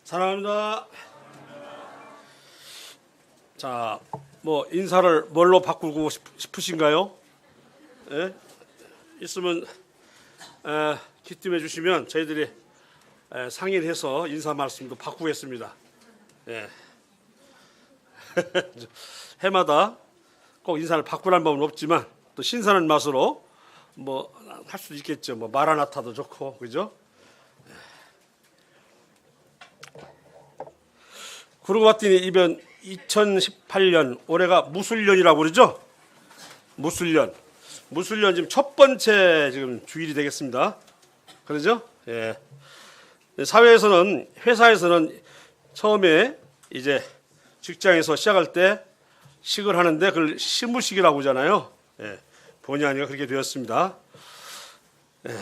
사랑합니다. 자, 뭐 인사를 뭘로 바꾸고 싶으신가요? 예? 있으면 기뜸해 주시면 저희들이 상의를 해서 인사 말씀도 바꾸겠습니다. 예. 해마다 꼭 인사를 바꾸라는 법은 없지만 또 신선한 맛으로 뭐 할 수도 있겠죠. 뭐 마라나타도 좋고, 그죠? 그러고 봤더니 이번 2018년 올해가 무술년이라고 그러죠? 무술년 지금 첫 번째 지금 주일이 되겠습니다. 그러죠? 예. 사회에서는, 회사에서는 처음에 이제 직장에서 시작할 때 식을 하는데 그걸 시무식이라고 하잖아요. 예. 본의 아니가 그렇게 되었습니다. 예.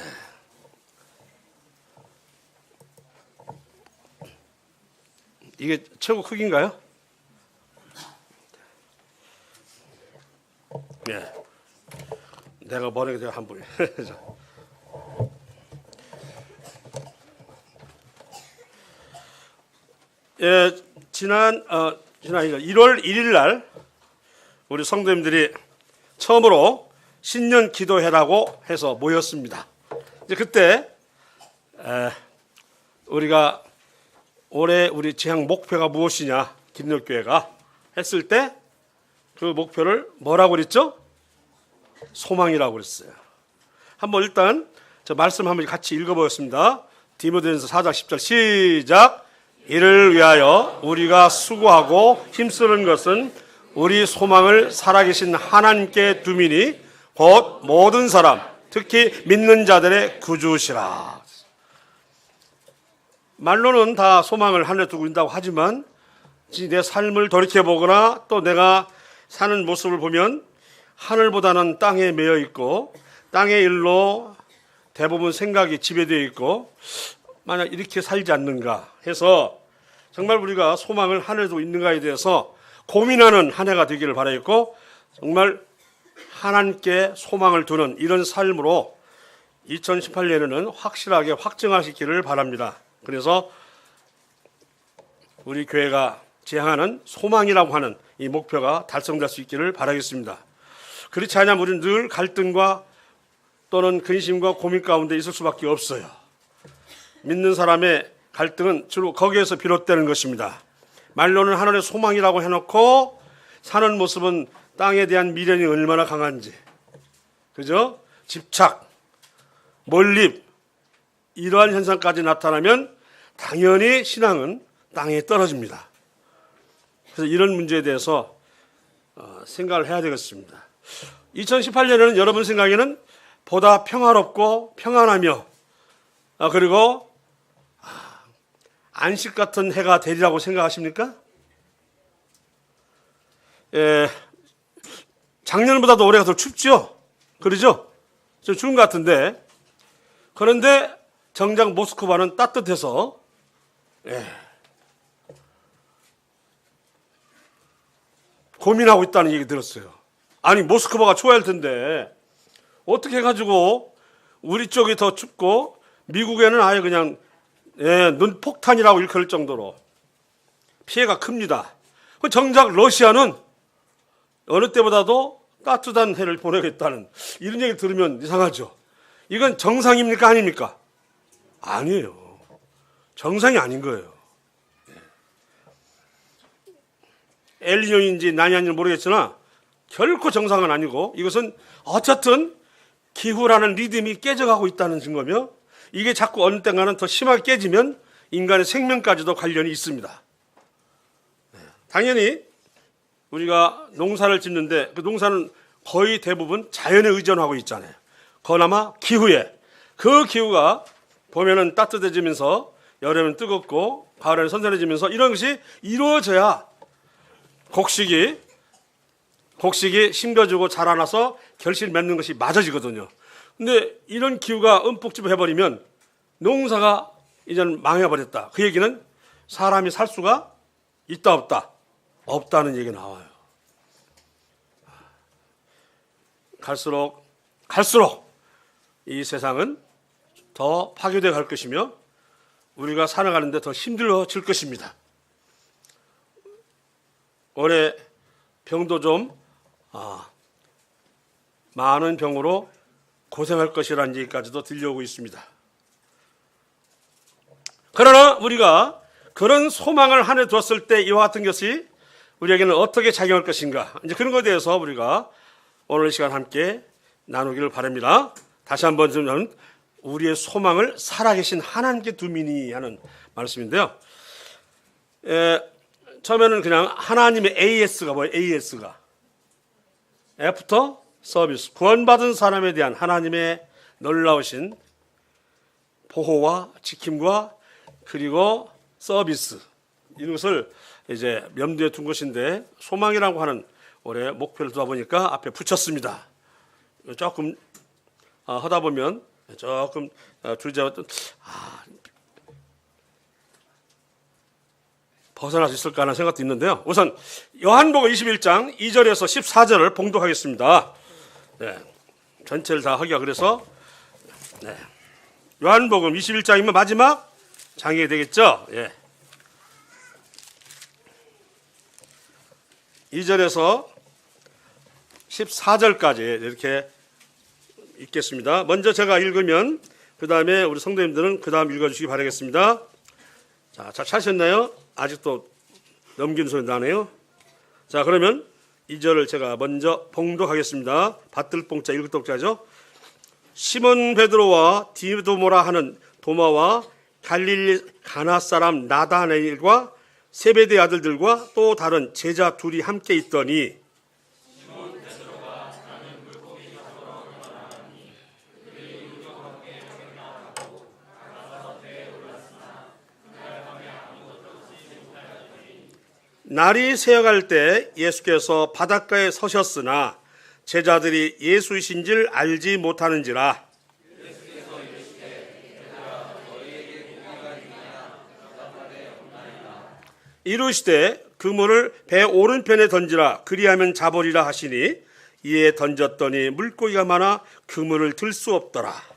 이게 최고 크기인가요? 예. 내가 머리가 되어 한 분이. 예, 지난 1월 1일 날 우리 성도님들이 처음으로 신년 기도회라고 해서 모였습니다. 이제 그때 우리가 올해 우리 지향 목표가 무엇이냐, 김력교회가 했을 때 그 목표를 뭐라고 그랬죠? 소망이라고 그랬어요. 한번 일단 저 말씀 한번 같이 읽어보겠습니다. 디모데전서 4장 10절 시작. 이를 위하여 우리가 수고하고 힘쓰는 것은 우리 소망을 살아계신 하나님께 두미니 곧 모든 사람, 특히 믿는 자들의 구주시라. 말로는 다 소망을 하늘에 두고 있다고 하지만 내 삶을 돌이켜보거나 또 내가 사는 모습을 보면 하늘보다는 땅에 매여 있고 땅의 일로 대부분 생각이 지배되어 있고 만약 이렇게 살지 않는가 해서 정말 우리가 소망을 하늘에 두고 있는가에 대해서 고민하는 한 해가 되기를 바라겠고 정말 하나님께 소망을 두는 이런 삶으로 2018년에는 확실하게 확증하시기를 바랍니다. 그래서 우리 교회가 지향하는 소망이라고 하는 이 목표가 달성될 수 있기를 바라겠습니다. 그렇지 않으면 우리는 늘 갈등과 또는 근심과 고민 가운데 있을 수밖에 없어요. 믿는 사람의 갈등은 주로 거기에서 비롯되는 것입니다. 말로는 하늘의 소망이라고 해놓고 사는 모습은 땅에 대한 미련이 얼마나 강한지, 그죠? 집착, 몰입, 이러한 현상까지 나타나면 당연히 신앙은 땅에 떨어집니다. 그래서 이런 문제에 대해서 생각을 해야 되겠습니다. 2018년에는 여러분 생각에는 보다 평화롭고 평안하며 그리고 안식 같은 해가 되리라고 생각하십니까? 작년보다도 올해가 더 춥죠? 그러죠? 좀 추운 것 같은데 그런데 정작 모스크바는 따뜻해서 고민하고 있다는 얘기 들었어요. 아니 모스크바가 추워야 할 텐데 어떻게 해가지고 우리 쪽이 더 춥고 미국에는 아예 그냥 눈폭탄이라고 일컬을 정도로 피해가 큽니다. 정작 러시아는 어느 때보다도 따뜻한 해를 보내겠다는 이런 얘기 들으면 이상하죠. 이건 정상입니까 아닙니까? 아니에요. 정상이 아닌 거예요. 엘니뇨인지 나니아인지 모르겠으나 결코 정상은 아니고 이것은 어쨌든 기후라는 리듬이 깨져가고 있다는 증거며 이게 자꾸 어느 때가는 더 심하게 깨지면 인간의 생명까지도 관련이 있습니다. 당연히 우리가 농사를 짓는데 그 농사는 거의 대부분 자연에 의존하고 있잖아요. 그나마 기후에 그 기후가 봄에는 따뜻해지면서 여름에는 뜨겁고 가을에는 선선해지면서 이런 것이 이루어져야 곡식이 심겨주고 자라나서 결실 맺는 것이 맞아지거든요. 근데 이런 기후가 움푹 집어해버리면 농사가 이제는 망해버렸다. 그 얘기는 사람이 살 수가 있다 없다? 없다는 얘기가 나와요. 갈수록 이 세상은 더 파괴되어 갈 것이며 우리가 살아가는데 더 힘들어질 것입니다. 올해 병도 좀 많은 병으로 고생할 것이라는 얘기까지도 들려오고 있습니다. 그러나 우리가 그런 소망을 한 해 두었을 때 이와 같은 것이 우리에게는 어떻게 작용할 것인가, 이제 그런 것에 대해서 우리가 오늘 이 시간 함께 나누기를 바랍니다. 다시 한번 좀 우리의 소망을 살아계신 하나님께 두미니 하는 말씀인데요. 처음에는 그냥 하나님의 AS가 뭐예요? AS가 애프터 서비스, 구원받은 사람에 대한 하나님의 놀라우신 보호와 지킴과 그리고 서비스, 이것을 이제 염두에 둔 것인데, 소망이라고 하는 올해 목표를 두다 보니까 앞에 붙였습니다. 조금 하다 보면 조금 주제와 벗어날 수 있을까 하는 생각도 있는데요. 우선 요한복음 21장 2절에서 14절을 봉독하겠습니다. 네, 전체를 다 하기가 그래서 요한복음 21장이면 마지막 장이 되겠죠. 2절에서 14절까지 이렇게 읽겠습니다. 먼저 제가 읽으면 그 다음에 우리 성도님들은 그 다음 읽어주시기 바라겠습니다. 자, 잘 찾으셨나요? 아직도 넘기는 소리 나네요. 자, 그러면 2절을 제가 먼저 봉독하겠습니다. 받들봉자 읽을독자죠. 시몬 베드로와 디도모라 하는 도마와 갈릴리 가나 사람 나다나엘과 세베대 아들들과 또 다른 제자 둘이 함께 있더니 날이 새어갈 때 예수께서 바닷가에 서셨으나 제자들이 예수이신 줄 알지 못하는지라. 이르시되 그물을 배 오른편에 던지라, 그리하면 잡으리라 하시니 이에 던졌더니 물고기가 많아 그물을 들 수 없더라.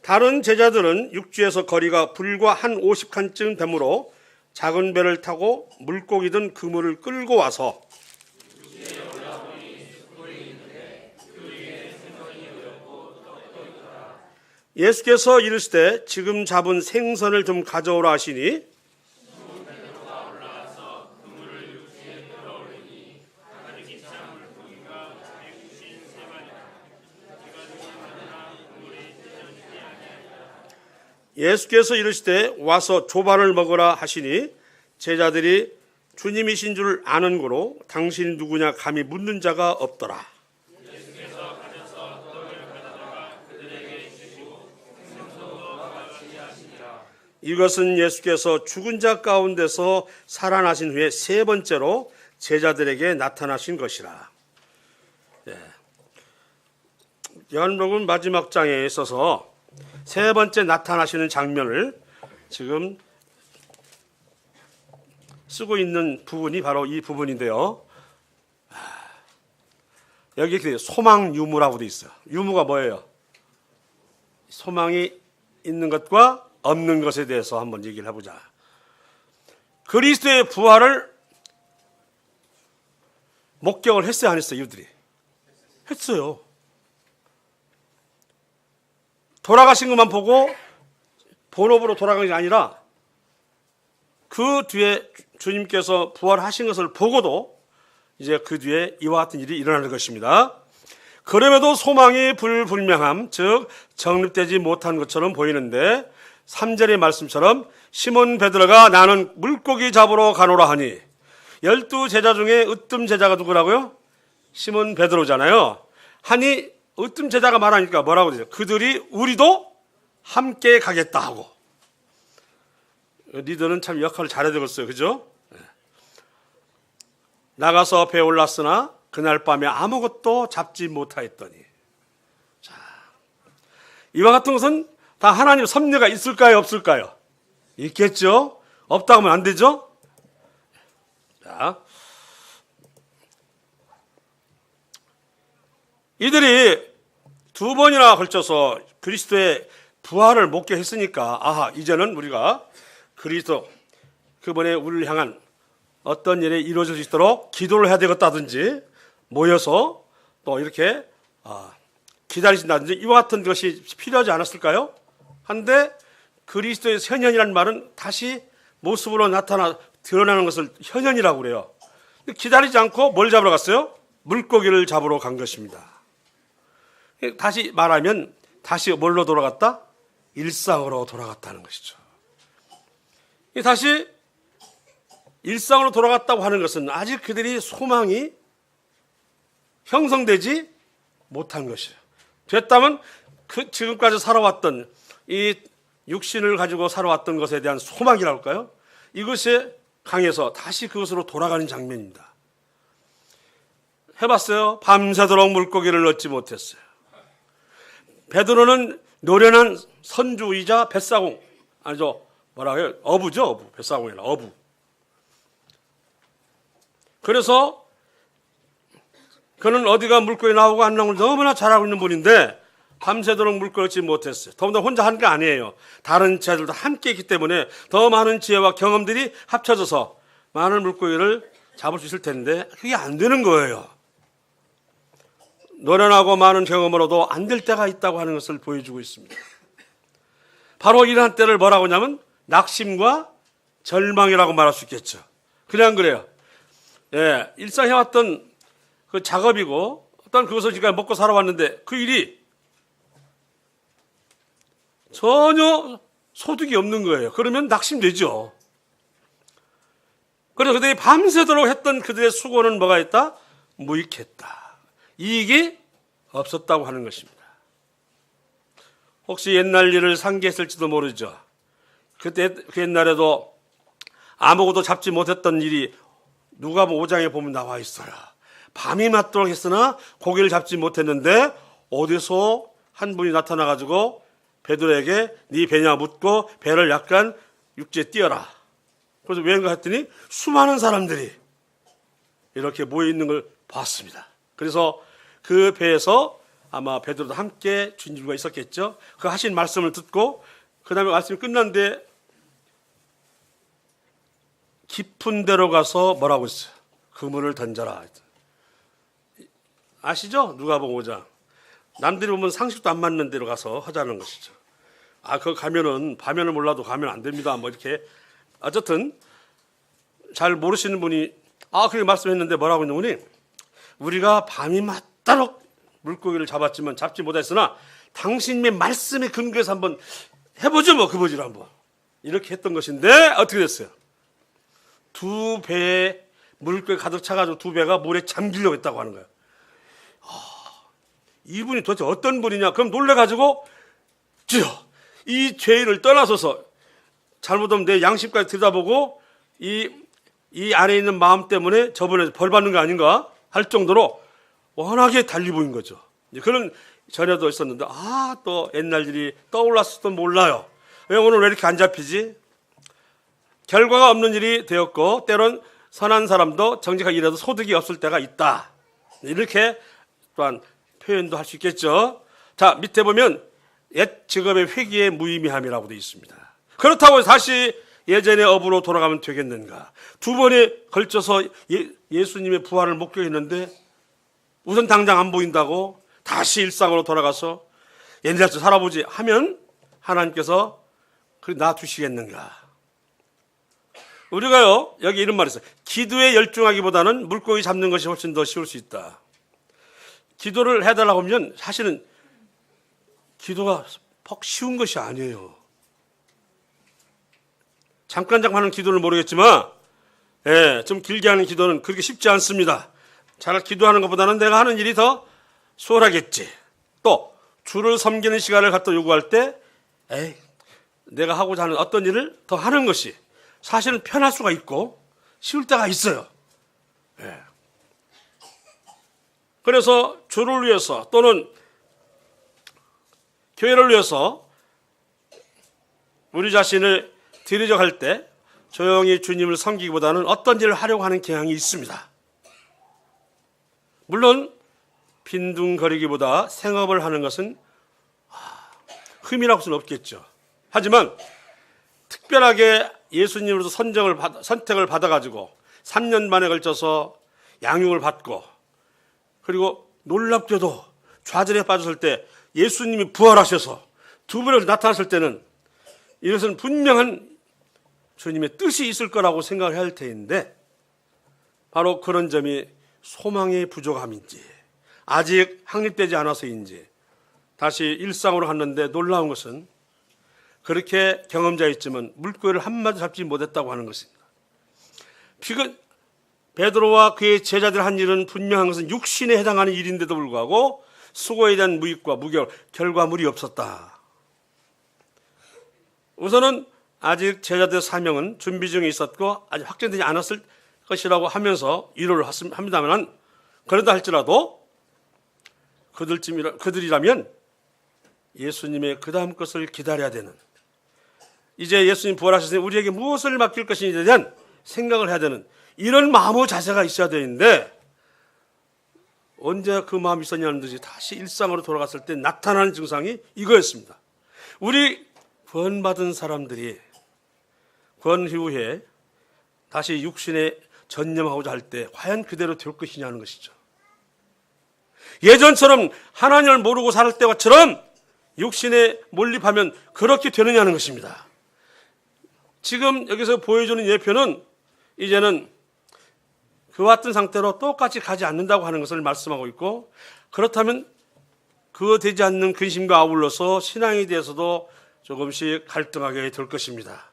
다른 제자들은 육지에서 거리가 불과 한 50칸쯤 되므로 작은 배를 타고 물고기 든 그물을 끌고 와서 예수께서 이르시되 지금 잡은 생선을 좀 가져오라 하시니 예수께서 이르시되 와서 조반을 먹으라 하시니 제자들이 주님이신 줄 아는 고로 당신이 누구냐 감히 묻는 자가 없더라. 이것은 예수께서 죽은 자 가운데서 살아나신 후에 세 번째로 제자들에게 나타나신 것이라. 요한복음 마지막 장에 있어서 세 번째 나타나시는 장면을 지금 쓰고 있는 부분이 바로 이 부분인데요. 여기 소망 유무라고 돼 있어요. 유무가 뭐예요? 소망이 있는 것과 없는 것에 대해서 한번 얘기를 해보자. 그리스도의 부활을 목격을 했어요, 안 했어요? 이들이 했어요. 돌아가신 것만 보고 본업으로 돌아간 게 아니라 그 뒤에 주님께서 부활하신 것을 보고도 이제 그 뒤에 이와 같은 일이 일어나는 것입니다. 그럼에도 소망이 불분명함, 즉 정립되지 못한 것처럼 보이는데 3절의 말씀처럼 시몬 베드로가 나는 물고기 잡으러 가노라 하니, 12제자 중에 으뜸 제자가 누구라고요? 시몬 베드로잖아요. 하니 으뜸 제자가 말하니까 뭐라고 되죠? 그들이 우리도 함께 가겠다 하고. 니들은 참 역할을 잘해야 되겠어요, 그죠? 나가서 배에 올랐으나 그날 밤에 아무것도 잡지 못하였더니. 자, 이와 같은 것은 다 하나님 섭리가 있을까요, 없을까요? 있겠죠. 없다고 하면 안 되죠? 자, 이들이 두 번이나 걸쳐서 그리스도의 부활을 목격했으니까 아하, 이제는 우리가 그리스도 그분의 우리를 향한 어떤 일이 이루어질 수 있도록 기도를 해야 되겠다든지 모여서 또 이렇게 기다리신다든지 이와 같은 것이 필요하지 않았을까요? 한데 그리스도의 현현이라는 말은 다시 모습으로 드러나는 것을 현현이라고 그래요. 기다리지 않고 뭘 잡으러 갔어요? 물고기를 잡으러 간 것입니다. 다시 말하면 다시 뭘로 돌아갔다? 일상으로 돌아갔다는 것이죠. 다시 일상으로 돌아갔다고 하는 것은 아직 그들이 소망이 형성되지 못한 것이에요. 됐다면 지금까지 살아왔던 이 육신을 가지고 살아왔던 것에 대한 소망이라고 할까요? 이것이 강해서 다시 그것으로 돌아가는 장면입니다. 해봤어요? 밤새도록 물고기를 얻지 못했어요. 베드로는 노련한 선주이자 뱃사공, 아니죠, 뭐라고 해요? 어부죠, 어부. 뱃사공이 아니라 어부. 그래서 그는 어디가 물고기 나오고 안 나오고 너무나 잘하고 있는 분인데 밤새도록 물고기 얻지 못했어요. 더군다나 혼자 한 게 아니에요. 다른 지혜들도 함께 있기 때문에 더 많은 지혜와 경험들이 합쳐져서 많은 물고기를 잡을 수 있을 텐데 그게 안 되는 거예요. 노련하고 많은 경험으로도 안 될 때가 있다고 하는 것을 보여주고 있습니다. 바로 이러한 때를 뭐라고 하냐면 낙심과 절망이라고 말할 수 있겠죠. 그냥 그래요. 예, 일상 해왔던 그 작업이고 어떤 그것을 지금 먹고 살아왔는데 그 일이 전혀 소득이 없는 거예요. 그러면 낙심되죠. 그래서 그들이 밤새도록 했던 그들의 수고는 뭐가 있다? 무익했다. 이익이 없었다고 하는 것입니다. 혹시 옛날 일을 상기했을지도 모르죠. 그때 그 옛날에도 아무것도 잡지 못했던 일이 누가복음 5장에 보면 나와 있어요. 밤이 맞도록 했으나 고기를 잡지 못했는데 어디서 한 분이 나타나가지고 베드로에게 네 배냐 묻고 배를 약간 육지에 띄어라. 그래서 왜인가 했더니 수많은 사람들이 이렇게 모여 있는 걸 봤습니다. 그래서 그 배에서 아마 베드로도 함께 주님과 있었겠죠. 그 하신 말씀을 듣고 그 다음에 말씀이 끝났는데 깊은 데로 가서 뭐라고 했어요? 그물을 던져라. 아시죠? 누가복음 5장. 남들이 보면 상식도 안 맞는 데로 가서 하자는 것이죠. 그거 가면은 밤에는 몰라도 가면 안 됩니다. 뭐 이렇게 어쨌든 잘 모르시는 분이 그렇게 말씀했는데 뭐라고 했느니 우리가 밤이 맞도록 물고기를 잡지 못했으나 당신의 말씀에 근거해서 한번 해보죠 뭐 그보지를 한번 이렇게 했던 것인데 어떻게 됐어요? 두 배에 물고기 가득 차가지고 두 배가 물에 잠기려고 했다고 하는 거예요. 이분이 도대체 어떤 분이냐? 그럼 놀래가지고 주여 이 죄인을 떠나서서 잘못하면 내 양심까지 들여다보고 이 안에 있는 마음 때문에 저번에 벌 받는 거 아닌가 할 정도로 워낙에 달리 보인 거죠. 그런 전에도 있었는데 또 옛날 일이 떠올랐을지도 몰라요. 왜 오늘 왜 이렇게 안 잡히지? 결과가 없는 일이 되었고 때론 선한 사람도 정직하게 일해도 소득이 없을 때가 있다. 이렇게 또한 표현도 할 수 있겠죠. 자, 밑에 보면 옛 직업의 회기의 무의미함이라고 되어 있습니다. 그렇다고 다시 예전의 업으로 돌아가면 되겠는가? 두 번에 걸쳐서 예수님의 부활을 목격했는데 우선 당장 안 보인다고 다시 일상으로 돌아가서 옛날처럼 살아보지 하면 하나님께서 그래 놔두시겠는가? 우리가요 여기 이런 말이 있어요. 기도에 열중하기보다는 물고기 잡는 것이 훨씬 더 쉬울 수 있다. 기도를 해달라고 하면 사실은 기도가 퍽 쉬운 것이 아니에요. 잠깐 하는 기도는 모르겠지만 좀 길게 하는 기도는 그렇게 쉽지 않습니다. 잘 기도하는 것보다는 내가 하는 일이 더 수월하겠지. 또 주를 섬기는 시간을 갖다 요구할 때 내가 하고자 하는 어떤 일을 더 하는 것이 사실은 편할 수가 있고 쉬울 때가 있어요. 그래서 주를 위해서 또는 교회를 위해서 우리 자신을 드리려 할 때 조용히 주님을 섬기기보다는 어떤 일을 하려고 하는 경향이 있습니다. 물론 빈둥거리기보다 생업을 하는 것은 흠이라고 할 수는 없겠죠. 하지만 특별하게 예수님으로서 선택을 받아가지고 3년 만에 걸쳐서 양육을 받고, 그리고 놀랍게도 좌절에 빠졌을 때 예수님이 부활하셔서 두 번을 나타났을 때는 이것은 분명한 주님의 뜻이 있을 거라고 생각을 해야 할 테인데, 바로 그런 점이 소망의 부족함인지 아직 확립되지 않아서인지 다시 일상으로 갔는데, 놀라운 것은 그렇게 경험자였지만 물고기를 한마디 잡지 못했다고 하는 것입니다. 베드로와 그의 제자들 한 일은 분명한 것은 육신에 해당하는 일인데도 불구하고 수고에 대한 무익과 결과물이 없었다. 우선은 아직 제자들의 사명은 준비 중에 있었고 아직 확정되지 않았을 것이라고 하면서 위로를 합니다만, 그러다 할지라도 그들이라면 예수님의 그 다음 것을 기다려야 되는, 이제 예수님 부활하셨으니 우리에게 무엇을 맡길 것인지에 대한 생각을 해야 되는 이런 마음의 자세가 있어야 되는데, 언제 그 마음이 있었냐는 듯이 다시 일상으로 돌아갔을 때 나타나는 증상이 이거였습니다. 우리 구원받은 사람들이 구원 이후에 다시 육신에 전념하고자 할 때 과연 그대로 될 것이냐는 것이죠. 예전처럼 하나님을 모르고 살 때와처럼 육신에 몰입하면 그렇게 되느냐는 것입니다. 지금 여기서 보여주는 예표는 이제는 그와 같은 상태로 똑같이 가지 않는다고 하는 것을 말씀하고 있고, 그렇다면 그거 되지 않는 근심과 아울러서 신앙에 대해서도 조금씩 갈등하게 될 것입니다.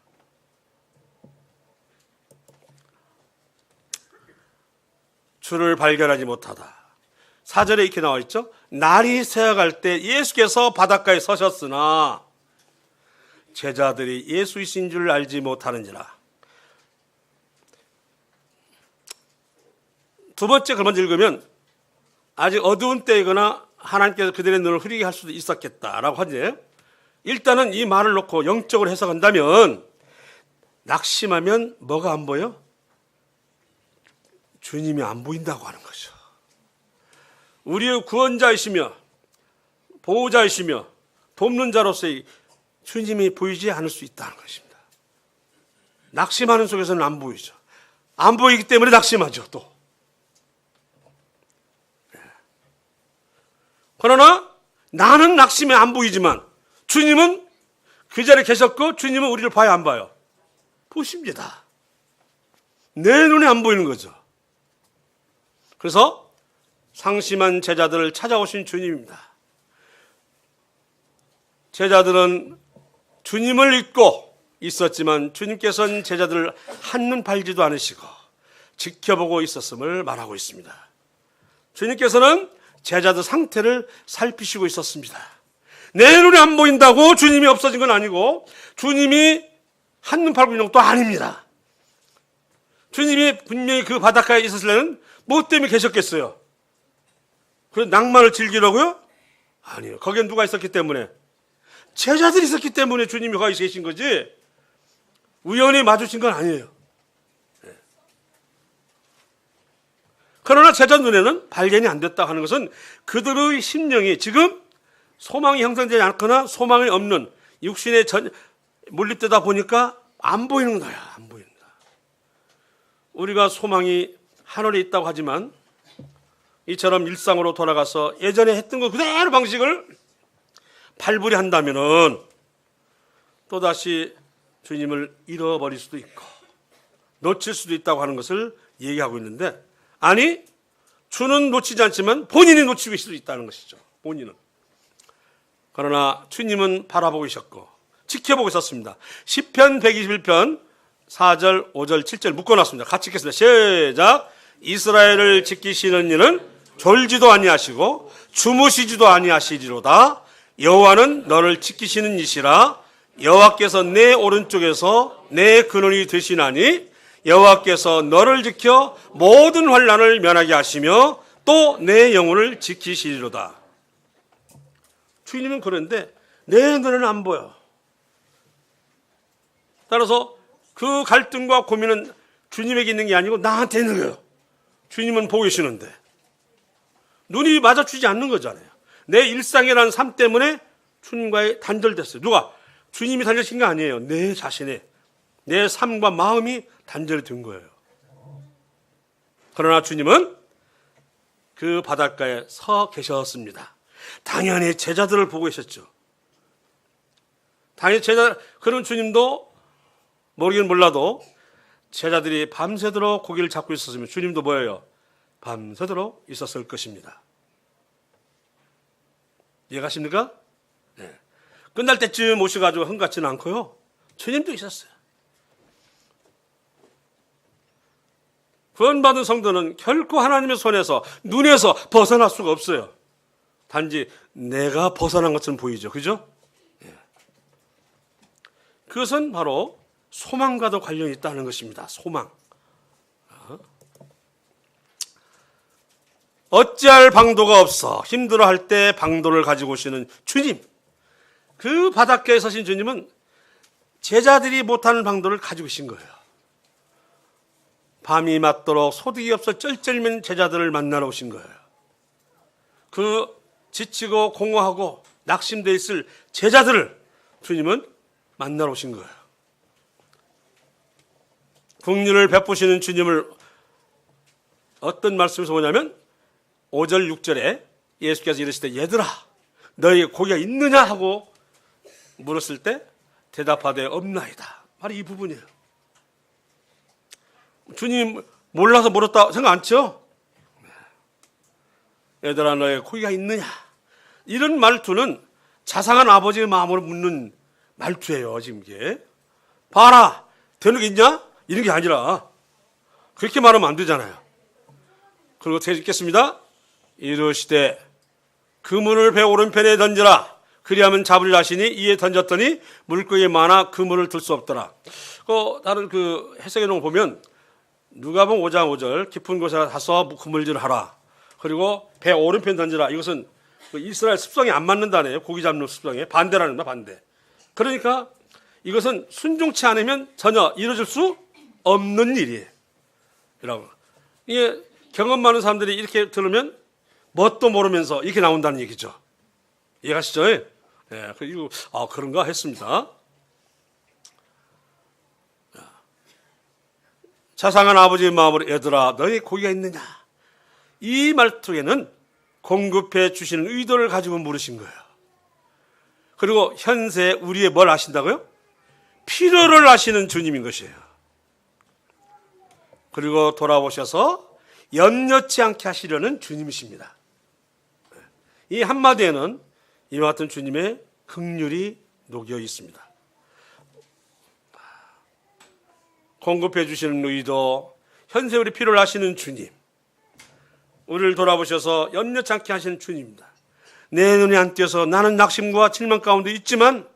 주를 발견하지 못하다. 4절에 이렇게 나와 있죠. 날이 새어갈 때 예수께서 바닷가에 서셨으나 제자들이 예수이신 줄 알지 못하는지라. 두 번째 걸 먼저 읽으면 아직 어두운 때이거나 하나님께서 그들의 눈을 흐리게 할 수도 있었겠다라고 하지. 일단은 이 말을 놓고 영적으로 해석한다면 낙심하면 뭐가 안 보여? 주님이 안 보인다고 하는 거죠. 우리의 구원자이시며 보호자이시며 돕는 자로서의 주님이 보이지 않을 수 있다는 것입니다. 낙심하는 속에서는 안 보이죠. 안 보이기 때문에 낙심하죠. 또 그러나 나는 낙심에 안 보이지만 주님은 그 자리에 계셨고, 주님은 우리를 봐요, 안 봐요? 보십니다. 내 눈에 안 보이는 거죠. 그래서 상심한 제자들을 찾아오신 주님입니다. 제자들은 주님을 잊고 있었지만 주님께서는 제자들을 한눈 팔지도 않으시고 지켜보고 있었음을 말하고 있습니다. 주님께서는 제자들 상태를 살피시고 있었습니다. 내 눈에 안 보인다고 주님이 없어진 건 아니고, 주님이 한눈 팔고 있는 것도 아닙니다. 주님이 분명히 그 바닷가에 있었을 때는 뭐 때문에 계셨겠어요? 그런 낭만을 즐기려고요? 아니요. 거기엔 누가 있었기 때문에? 제자들이 있었기 때문에 주님이 거기 계신 거지, 우연히 마주친 건 아니에요. 그러나 제자 눈에는 발견이 안 됐다 하는 것은 그들의 심령이 지금 소망이 형성되지 않거나 소망이 없는 육신에 몰입되다 보니까 안 보이는 거야. 안 보인다. 우리가 소망이 하늘에 있다고 하지만 이처럼 일상으로 돌아가서 예전에 했던 것 그대로 방식을 발부리 한다면은 또다시 주님을 잃어버릴 수도 있고 놓칠 수도 있다고 하는 것을 얘기하고 있는데, 아니, 주는 놓치지 않지만 본인이 놓치고 있을 수도 있다는 것이죠. 본인은. 그러나 주님은 바라보고 계셨고 지켜보고 있었습니다. 시편 121편 4절, 5절, 7절 묶어놨습니다. 같이 읽겠습니다. 시작. 이스라엘을 지키시는 이는 졸지도 아니하시고 주무시지도 아니하시리로다. 여호와는 너를 지키시는 이시라. 여호와께서 내 오른쪽에서 내 근원이 되시나니 여호와께서 너를 지켜 모든 환난을 면하게 하시며 또 내 영혼을 지키시리로다. 주님은 그런데 내 눈에는 안 보여. 따라서 그 갈등과 고민은 주님에게 있는 게 아니고 나한테 있는 거예요. 주님은 보고 계시는데 눈이 마주치지 않는 거잖아요. 내 일상이라는 삶 때문에 주님과의 단절됐어요. 누가? 주님이 단절신 게 아니에요. 내 자신의, 내 삶과 마음이 단절이 된 거예요. 그러나 주님은 그 바닷가에 서 계셨습니다. 당연히 제자들을 보고 계셨죠. 당연히 그런 주님도 모르긴 몰라도 제자들이 밤새도록 고기를 잡고 있었으면 주님도 뭐예요? 밤새도록 있었을 것입니다. 이해가십니까? 네. 끝날 때쯤 오셔가지고 흥같지는 않고요. 주님도 있었어요. 구원받은 성도는 결코 하나님의 손에서, 눈에서 벗어날 수가 없어요. 단지 내가 벗어난 것처럼 보이죠. 그죠? 네. 그것은 바로 소망과도 관련이 있다는 것입니다. 소망. 어찌할 방도가 없어 힘들어할 때 방도를 가지고 오시는 주님. 그 바닷가에 서신 주님은 제자들이 못하는 방도를 가지고 오신 거예요. 밤이 맞도록 소득이 없어 쩔쩔맨 제자들을 만나러 오신 거예요. 그 지치고 공허하고 낙심되어 있을 제자들을 주님은 만나러 오신 거예요. 긍휼을 베푸시는 주님을 어떤 말씀에서 보냐면 5절 6절에 예수께서 이르시되 얘들아 너희에게 고기가 있느냐 하고 물었을 때 대답하되 없나이다. 바로 이 부분이에요. 주님 몰라서 물었다 생각 안 쳐? 얘들아 너희에게 고기가 있느냐. 이런 말투는 자상한 아버지의 마음으로 묻는 말투예요. 지금 이게 봐라 되는 게 있냐? 이런 게 아니라 그렇게 말하면 안 되잖아요. 그리고 어떻게 읽겠습니다. 이르시되 그물을 배 오른편에 던지라. 그리하면 잡으리라 하시니 이에 던졌더니 물고기 많아 그물을 들 수 없더라. 다른 그 해석에 놓은 거 보면 누가복음 5장 5절 깊은 곳에 가서 그물질을 하라. 그리고 배 오른편 던지라. 이것은 이스라엘 습성에 안 맞는다네요. 고기 잡는 습성에 반대라는 거야. 반대. 그러니까 이것은 순종치 않으면 전혀 이루어질 수 없는 일이에요. 이게 경험 많은 사람들이 이렇게 들으면 뭣도 모르면서 이렇게 나온다는 얘기죠. 이해가시죠? 예. 그리고 그런가 했습니다. 자상한 아버지의 마음으로 얘들아 너희 고기가 있느냐. 이 말투에는 공급해 주시는 의도를 가지고 물으신 거예요. 그리고 현세 우리의 뭘 아신다고요? 필요를 아시는 주님인 것이에요. 그리고 돌아오셔서 염려치 않게 하시려는 주님이십니다. 이 한마디에는 이와 같은 주님의 긍휼이 녹여 있습니다. 공급해 주시는 의도, 현세 우리 필요를 아시는 주님, 우리를 돌아보셔서 염려치 않게 하시는 주님입니다. 내 눈에 안 띄어서 나는 낙심과 질망 가운데 있지만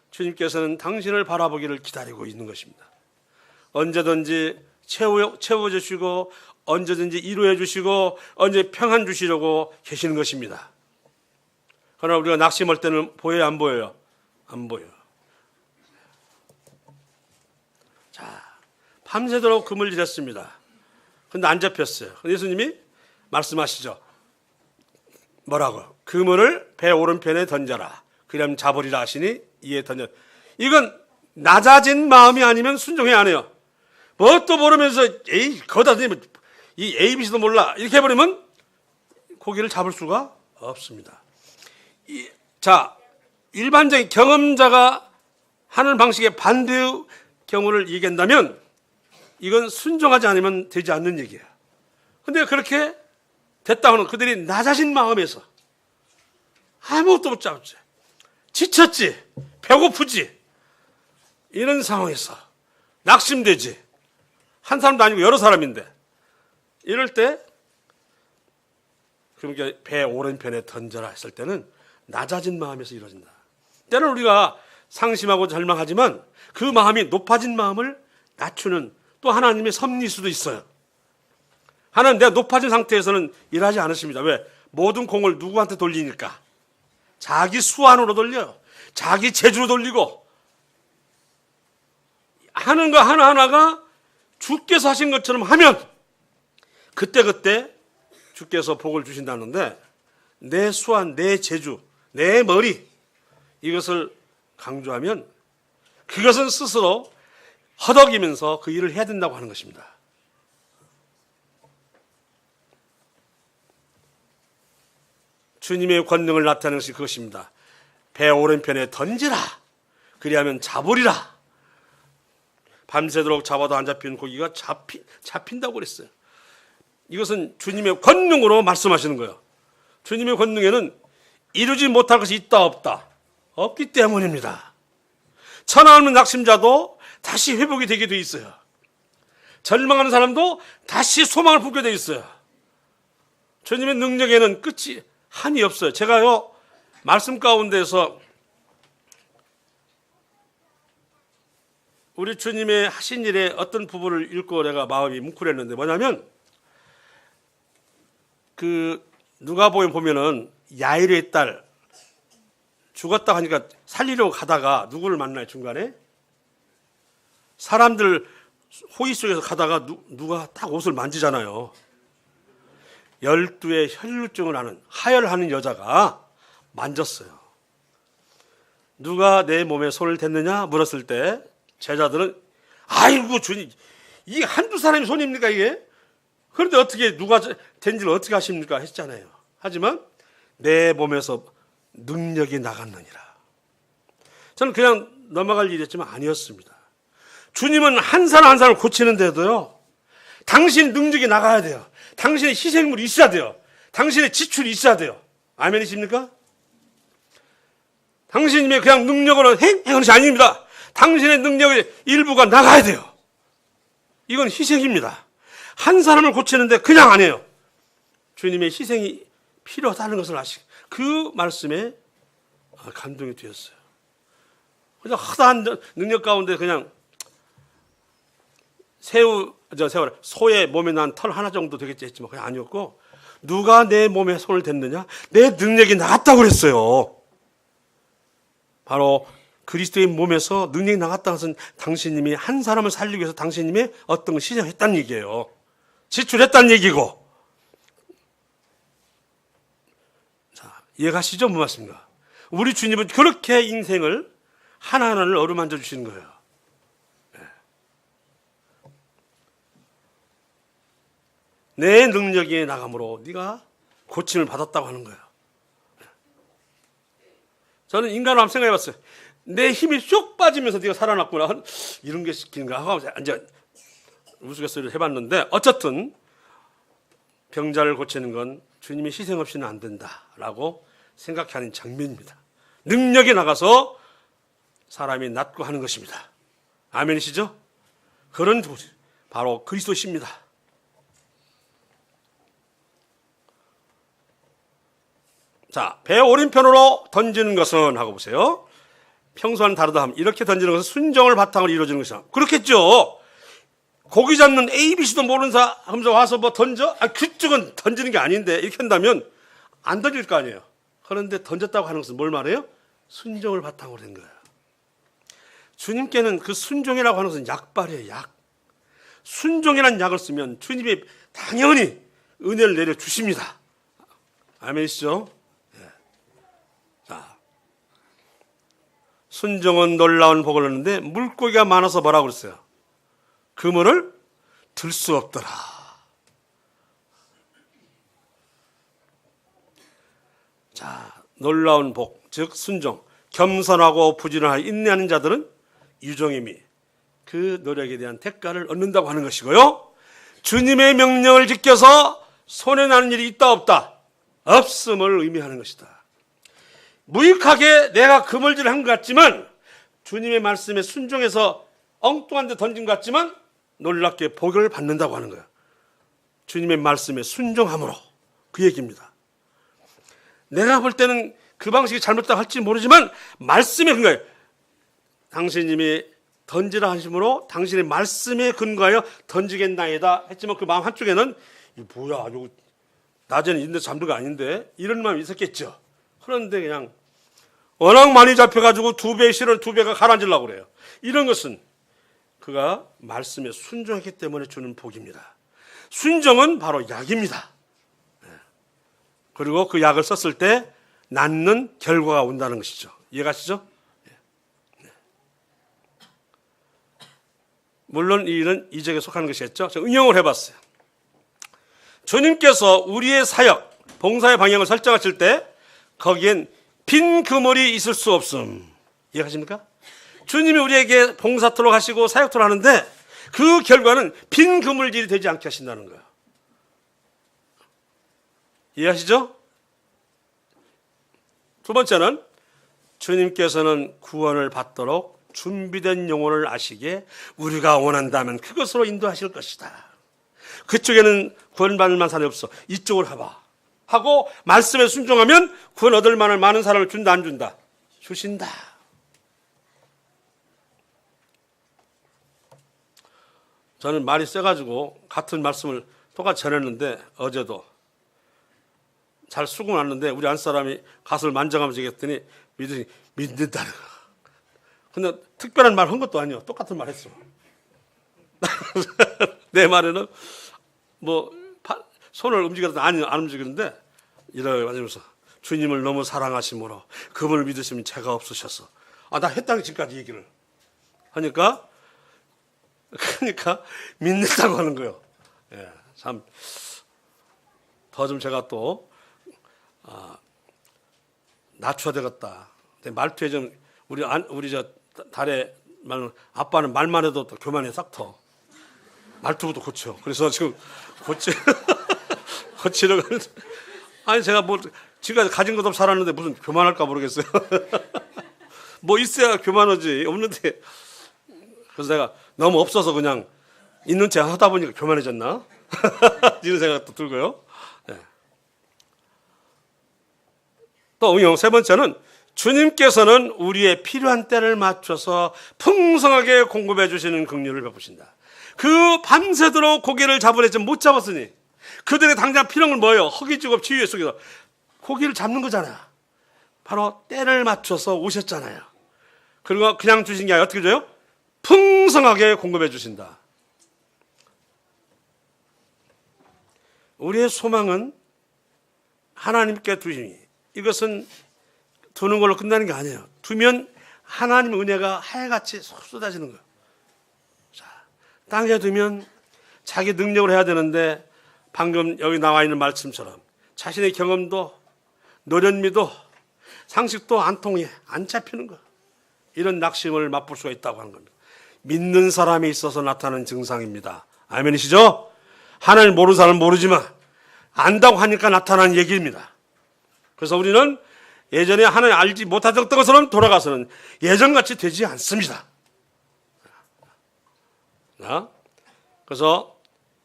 주님께서는 당신을 바라보기를 기다리고 있는 것입니다. 언제든지 채워주시고 언제든지 이루어 주시고 언제 평안 주시려고 계시는 것입니다. 그러나 우리가 낙심할 때는 보여요, 안 보여요? 안 보여요. 자, 밤새도록 그물질했습니다. 근데 안 잡혔어요. 예수님이 말씀하시죠. 뭐라고? 그물을 배 오른편에 던져라. 그러면 잡으리라 하시니 이에 던져. 이건 낮아진 마음이 아니면 순종해야 안 해요. 뭣도 모르면서 거기다 던지면 이 ABC도 몰라 이렇게 해버리면 고기를 잡을 수가 없습니다. 자, 일반적인 경험자가 하는 방식의 반대의 경우를 얘기한다면 이건 순종하지 않으면 되지 않는 얘기예요. 근데 그렇게 됐다고는 그들이 낮아진 마음에서 아무것도 못 잡지, 지쳤지, 배고프지, 이런 상황에서 낙심되지, 한 사람도 아니고 여러 사람인데 이럴 때 그러니까 배 오른편에 던져라 했을 때는 낮아진 마음에서 이루어진다. 때는 우리가 상심하고 절망하지만 그 마음이 높아진 마음을 낮추는 또 하나님의 섭리일 수도 있어요. 하나님 내가 높아진 상태에서는 일하지 않으십니다. 왜? 모든 공을 누구한테 돌리니까. 자기 수완으로 돌려요. 자기 재주로 돌리고 하는 거 하나하나가 주께서 하신 것처럼 하면 그때그때 주께서 복을 주신다는데, 내 수완, 내 재주, 내 머리, 이것을 강조하면 그것은 스스로 허덕이면서 그 일을 해야 된다고 하는 것입니다. 주님의 권능을 나타내는 것이 그것입니다. 배 오른편에 던지라, 그리하면 잡으리라. 밤새도록 잡아도 안 잡히는 고기가 잡힌다고 그랬어요. 이것은 주님의 권능으로 말씀하시는 거예요. 주님의 권능에는 이루지 못할 것이 있다 없다, 없기 때문입니다. 천하없는 낙심자도 다시 회복이 되게 돼 있어요. 절망하는 사람도 다시 소망을 품게 돼 있어요. 주님의 능력에는 끝이 한이 없어요. 제가요, 말씀 가운데서 우리 주님의 하신 일의 어떤 부분을 읽고 내가 마음이 뭉클했는데, 뭐냐면 그 누가복음 보면은 야이르의 딸 죽었다 하니까 살리려고 가다가 누구를 만나요? 중간에 사람들 호의 속에서 가다가 누가 딱 옷을 만지잖아요. 12의 혈루증을 하는, 하혈하는 여자가 만졌어요. 누가 내 몸에 손을 댔느냐 물었을 때 제자들은, 아이고 주님, 이게 한두 사람이 손입니까 이게? 그런데 어떻게 누가 된지를 어떻게 하십니까 했잖아요. 하지만 내 몸에서 능력이 나갔느니라. 저는 그냥 넘어갈 일이었지만 아니었습니다. 주님은 한 사람 한 사람을 고치는데도요, 당신 능력이 나가야 돼요. 당신의 희생물이 있어야 돼요. 당신의 지출이 있어야 돼요. 아멘이십니까? 당신님의 그냥 능력으로 행하는 것이 아닙니다. 당신의 능력의 일부가 나가야 돼요. 이건 희생입니다. 한 사람을 고치는데 그냥 안 해요. 주님의 희생이 필요하다는 것을 아시고, 그 말씀에 감동이 되었어요. 그냥 허다한 능력 가운데 그냥 소의 몸에 난 털 하나 정도 되겠지 했지만 그게 아니었고, 누가 내 몸에 손을 댔느냐? 내 능력이 나갔다고 그랬어요. 바로 그리스도의 몸에서 능력이 나갔다는 것은 당신님이 한 사람을 살리기 위해서 당신님이 어떤 걸 시작했다는 얘기예요. 지출했다는 얘기고. 자, 이해가시죠? 뭐 말씀인가? 우리 주님은 그렇게 인생을 하나하나를 어루만져 주시는 거예요. 내 능력이 나감으로 네가 고침을 받았다고 하는 거예요. 저는 인간을 한번 생각해 봤어요. 내 힘이 쏙 빠지면서 네가 살아났구나, 이런 게 시키는가 하고 이제 우스갯소리를 해봤는데, 어쨌든 병자를 고치는 건 주님이 희생 없이는 안 된다라고 생각하는 장면입니다. 능력이 나가서 사람이 낫고 하는 것입니다. 아멘이시죠? 그런 바로 그리스도십니다. 자, 배 오른편으로 던지는 것은 하고 보세요. 평소와는 다르다 하면 이렇게 던지는 것은 순정을 바탕으로 이루어지는 것이다. 그렇겠죠. 고기 잡는 ABC도 모르는 사람 와서 뭐 던져? 그쪽은 던지는 게 아닌데 이렇게 한다면 안 던질 거 아니에요. 그런데 던졌다고 하는 것은 뭘 말해요? 순종을 바탕으로 된 거예요. 주님께는 그 순종이라고 하는 것은 약발이에요. 약. 순종이라는 약을 쓰면 주님이 당연히 은혜를 내려주십니다. 아멘이시죠? 순종은 놀라운 복을 얻는데 물고기가 많아서 뭐라고 그랬어요? 그물을 들 수 없더라. 자, 놀라운 복, 즉 순종, 겸손하고 부지런하게 인내하는 자들은 유종임이 그 노력에 대한 대가를 얻는다고 하는 것이고요. 주님의 명령을 지켜서 손해나는 일이 있다 없다? 없음을 의미하는 것이다. 무익하게 내가 그물질을 한 것 같지만 주님의 말씀에 순종해서 엉뚱한 데 던진 것 같지만 놀랍게 복을 받는다고 하는 거예요. 주님의 말씀에 순종함으로, 그 얘기입니다. 내가 볼 때는 그 방식이 잘못됐다고 할지 모르지만 말씀에 근거해요. 당신님이 던지라 하심으로 당신의 말씀에 근거하여 던지겠나이다 했지만 그 마음 한쪽에는 이 뭐야, 이거 낮에는 있는데 잠든 거 아닌데, 이런 마음이 있었겠죠. 그런데 그냥 워낙 많이 잡혀가지고 2배의 실을 2배가 가라앉으려고 그래요. 이런 것은 그가 말씀에 순종했기 때문에 주는 복입니다. 순종은 바로 약입니다. 그리고 그 약을 썼을 때 낫는 결과가 온다는 것이죠. 이해가시죠? 물론 이 일은 이적에 속하는 것이었죠. 제가 응용을 해봤어요. 주님께서 우리의 사역, 봉사의 방향을 설정하실 때 거기엔 빈 그물이 있을 수 없음. 이해하십니까? 주님이 우리에게 봉사토록 하시고 사역토록 하는데 그 결과는 빈 그물질이 되지 않게 하신다는 거예요. 이해하시죠? 두 번째는 주님께서는 구원을 받도록 준비된 영혼을 아시기에 우리가 원한다면 그것으로 인도하실 것이다. 그쪽에는 구원받을 만한 사람이 없어. 이쪽으로 가봐. 하고 말씀에 순종하면 구원 얻을 만한 많은 사람을 준다 안 준다? 주신다. 저는 말이 세가지고 같은 말씀을 똑같이 전했는데 어제도 잘 쓰고 났는데 우리 안사람이 가슴을 만져가면서 얘기했더니 믿는다는 거야. 근데 특별한 말 한 것도 아니야. 똑같은 말 했어. 내 말에는 뭐 손을 움직여도 안 움직이는데 이렇게 맞으면서 주님을 너무 사랑하심으로 그분을 믿으시면 죄가 없으셔서 나 했다는 지금까지 얘기를 하니까 그러니까 믿는다고 하는 거예요. 예, 참 더 좀 제가 또 낮춰야 되겠다. 말투에 좀 우리 저 달에 말은 아빠는 말만 해도 또 교만해 싹터. 말투부터 고쳐. 그래서 지금 고치려고 하는데 아니 제가 뭐 지금까지 가진 것도 없이 살았는데 무슨 교만할까 모르겠어요. 뭐 있어야 교만하지 없는데 그래서 내가 너무 없어서 그냥 있는 체 하다 보니까 교만해졌나? 이런 생각도 들고요. 네. 또 응용 세 번째는 주님께서는 우리의 필요한 때를 맞춰서 풍성하게 공급해 주시는 긍휼을 베푸신다. 그 밤새도록 고기를 잡으려지 못 잡았으니 그들의 당장 필요한 건 뭐예요? 허기지고 치유의 속에서 고기를 잡는 거잖아. 바로 때를 맞춰서 오셨잖아요. 그리고 그냥 주신 게 아니라 어떻게 줘요? 풍성하게 공급해 주신다. 우리의 소망은 하나님께 두심이 이것은 두는 걸로 끝나는 게 아니에요. 두면 하나님의 은혜가 하늘같이 쏟아지는 거예요. 자, 땅에 두면 자기 능력으로 해야 되는데 방금 여기 나와 있는 말씀처럼 자신의 경험도 노련미도 상식도 안 통해 안 잡히는 거예요. 이런 낙심을 맛볼 수가 있다고 하는 겁니다. 믿는 사람이 있어서 나타나는 증상입니다. 아멘이시죠? 하나님 모르는 사람은 모르지만 안다고 하니까 나타나는 얘기입니다. 그래서 우리는 예전에 하나님 알지 못하던 것처럼 돌아가서는 예전같이 되지 않습니다. 그래서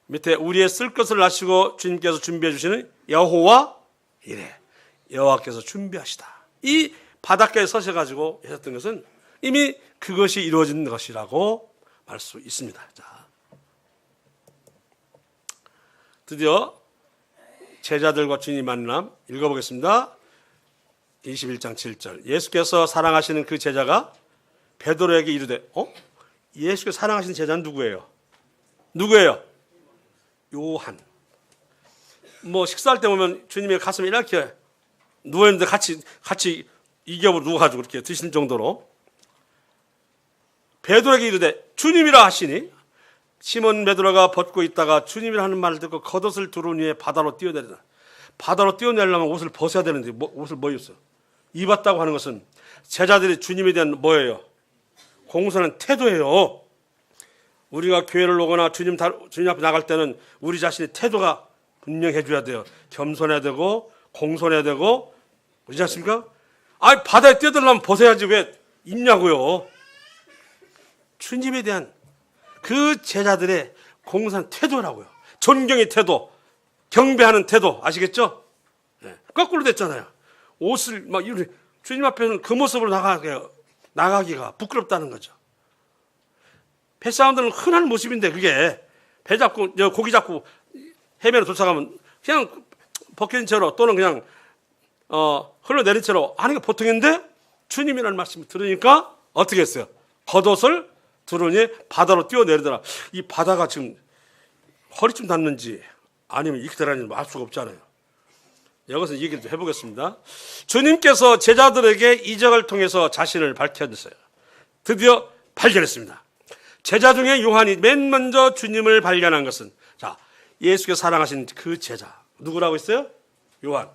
밑에 우리의 쓸 것을 아시고 주님께서 준비해 주시는 여호와 이래 여호와께서 준비하시다. 이 바닷가에 서셔가지고 하셨던 것은 이미 그것이 이루어진 것이라고 말 수 있습니다. 자, 드디어 제자들과 주님 만남 읽어보겠습니다. 21장 7절 예수께서 사랑하시는 그 제자가 베드로에게 이르되 예수께서 사랑하시는 제자는 누구예요? 누구예요? 요한. 뭐 식사할 때 보면 주님의 가슴에 이렇게 누워있는데 같이 이겹으로 누워가지고 이렇게 드시는 정도로 베드로에게 이르되 주님이라 하시니 시몬 베드로가 벗고 있다가 주님이라 하는 말을 듣고 겉옷을 두른 후에 바다로 뛰어내리다. 바다로 뛰어내려면 옷을 벗어야 되는데 옷을 뭐 입었어? 입었다고 하는 것은 제자들이 주님에 대한 뭐예요? 공손한 태도예요. 우리가 교회를 오거나 주님 앞에 나갈 때는 우리 자신의 태도가 분명해져야 돼요. 겸손해야 되고 공손해야 되고 그렇지 않습니까? 바다에 뛰어들려면 벗어야지 왜 입냐고요. 주님에 대한 그 제자들의 공손한 태도라고요. 존경의 태도, 경배하는 태도 아시겠죠? 네. 거꾸로 됐잖아요. 옷을 막 이렇게 주님 앞에는 그 모습으로 나가기가 부끄럽다는 거죠. 뱃사람들은 흔한 모습인데 그게 배 잡고 고기 잡고 해변에 도착하면 그냥 벗겨진 채로 또는 그냥 흘러내린 채로 하는 게 보통인데 주님이라는 말씀을 들으니까 어떻게 했어요? 겉옷을 들으니 바다로 뛰어내리더라. 이 바다가 지금 허리쯤 닿는지 아니면 이렇게 되라는지 알 수가 없잖아요. 여기서 얘기를 좀 해보겠습니다. 주님께서 제자들에게 이적을 통해서 자신을 밝혀주세요. 드디어 발견했습니다. 제자 중에 요한이 맨 먼저 주님을 발견한 것은, 자, 예수께서 사랑하신 그 제자 누구라고 했어요? 요한.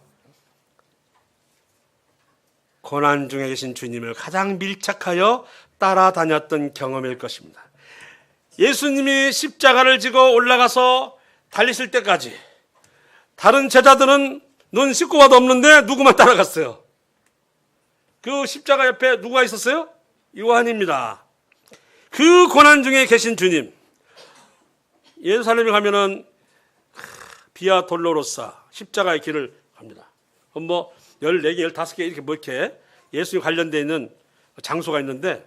고난 중에 계신 주님을 가장 밀착하여 따라다녔던 경험일 것입니다. 예수님이 십자가를 지고 올라가서 달리실 때까지 다른 제자들은 눈 씻고 봐도 없는데 누구만 따라갔어요? 그 십자가 옆에 누가 있었어요? 요한입니다. 그 고난 중에 계신 주님. 예루살렘에 가면은 비아 돌로로사 십자가의 길을 갑니다. 뭐 14개, 15개 이렇게 뭐 이렇게 예수님 관련되어 있는 장소가 있는데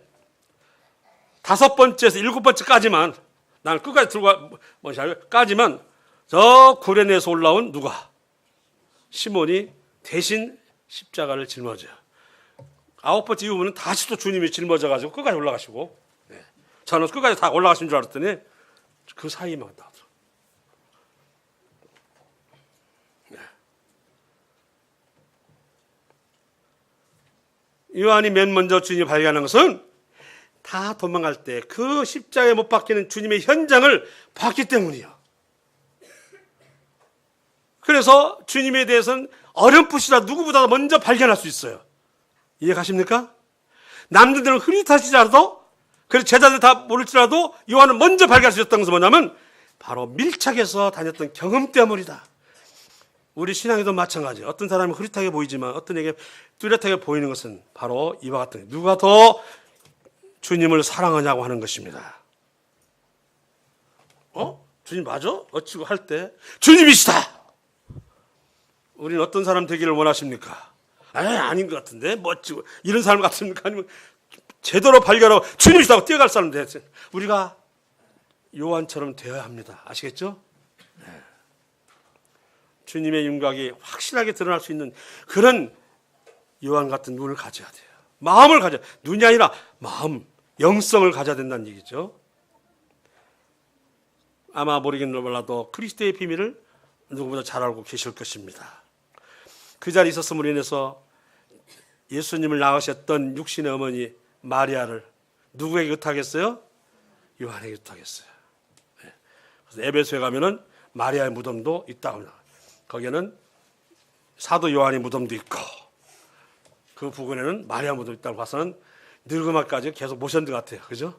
5번째에서 7번째까지만 나는 끝까지 들고 까지만 저 구레네에서 올라온 누가? 시몬이 대신 십자가를 짊어져요. 9번째 이후는 다시 또 주님이 짊어져가지고 끝까지 올라가시고, 저는 끝까지 다 올라가신 줄 알았더니 그 사이만 갔다 왔어요. 요한이 맨 먼저 주님을 발견한 것은 다 도망갈 때 그 십자가에 못 박히는 주님의 현장을 봤기 때문이에요. 그래서 주님에 대해서는 어렴풋이라 누구보다 먼저 발견할 수 있어요. 이해가십니까? 남들은 흐릿하시더라도, 그리고 제자들 다 모를지라도 요한은 먼저 발견할 수 있었던 것은 뭐냐면 바로 밀착해서 다녔던 경험 때문이다. 우리 신앙에도 마찬가지예요. 어떤 사람은 흐릿하게 보이지만 어떤 에게 뚜렷하게 보이는 것은 바로 이와 같은, 누가 더 주님을 사랑하냐고 하는 것입니다. 주님 맞아? 어찌고 할 때 주님이시다. 우리는 어떤 사람 되기를 원하십니까? 아닌 것 같은데 멋지고 이런 사람 같습니까? 아니면 제대로 발견하고 주님이시다고 뛰어갈 사람 되세요. 우리가 요한처럼 되어야 합니다. 아시겠죠? 네. 주님의 윤곽이 확실하게 드러날 수 있는 그런 요한 같은 눈을 가져야 돼요. 마음을 가져야, 눈이 아니라 마음, 영성을 가져야 된다는 얘기죠. 아마 모르겠는 몰라도 그리스도의 비밀을 누구보다 잘 알고 계실 것입니다. 그 자리에 있었음으로 인해서 예수님을 낳으셨던 육신의 어머니 마리아를 누구에게 의탁했어요? 요한에게 의탁했어요. 그래서 에베소에 가면은 마리아의 무덤도 있다고 합니다. 거기에는 사도 요한의 무덤도 있고 그 부근에는 마리아 무덤이 있다고 봐서는 늙음까지 계속 모셨는 것 같아요. 그죠?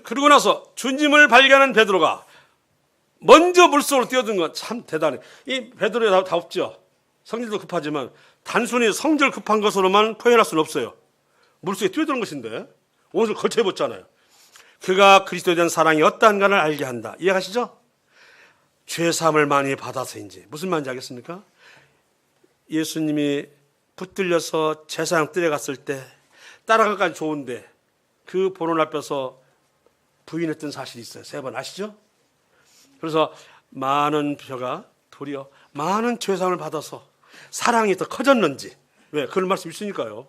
그러고 나서 주님을 발견한 베드로가 먼저 물속으로 뛰어든 건 참 대단해. 이 베드로에 다 없죠. 성질도 급하지만 단순히 성질 급한 것으로만 표현할 수는 없어요. 물속에 뛰어드는 것인데 옷을 걸쳐 입었잖아요. 그가 그리스도에 대한 사랑이 어떠한가를 알게 한다. 이해가시죠? 죄사함을 많이 받아서인지. 무슨 말인지 알겠습니까? 예수님이 붙들려서 제사장 뜰에 갔을 때 따라가기까지 좋은데 그 보는 앞에서 부인했던 사실이 있어요. 3번 아시죠? 그래서 많은 표가 도리어 많은 죄사함을 받아서 사랑이 더 커졌는지, 왜? 그런 말씀 있으니까요.